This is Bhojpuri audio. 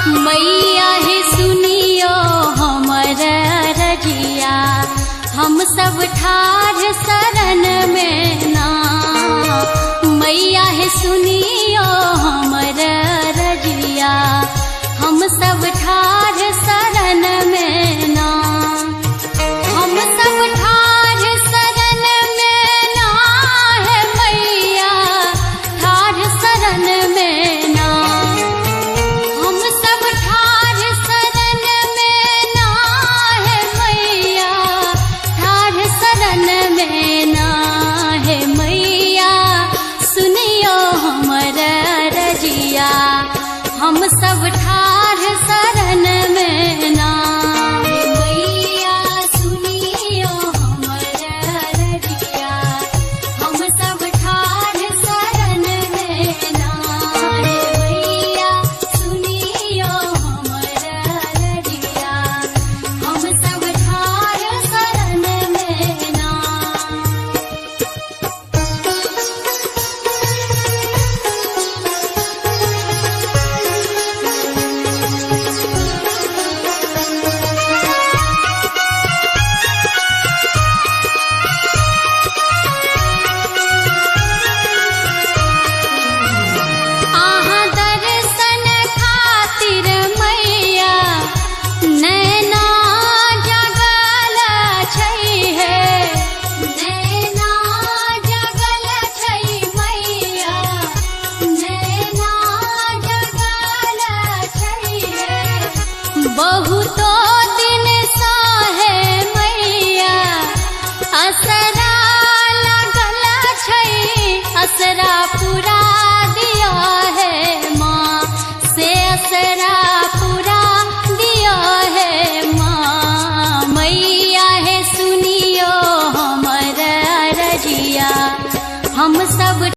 मैया हे सुनियो हमर रजिया, हम सब ठाढ़ शरण में ना। मैया हे सुनियो हमर रजिया, हम सब ठाढ़ शरण में ना। हम सब ठाढ़ शरण में ना है मैया, ठाढ़ शरण में ना। हम सब ठाढ़ शरण में ना है मैया, ठाढ़ शरण में ना है मैया। सुनियो हमर रजिया, हम सब ठाढ़ शरण में ना। मैया सुनियो हमर रजिया, हम सब ठाढ़ शरण में ना। मैया सुनियो हमर रजिया, हम सब ठाढ़ शरण में ना। आहा दर्शन खातिर मैया नैना जगल छै है। नैना जगल छै मैया, नैना जगल छै है। बहुतो दिन सा है मैया, असरा लगल छै। असरा पूरा दिया है माँ, से असरा पूरा दिया है माँ। मैया है सुनियो हमर रजिया,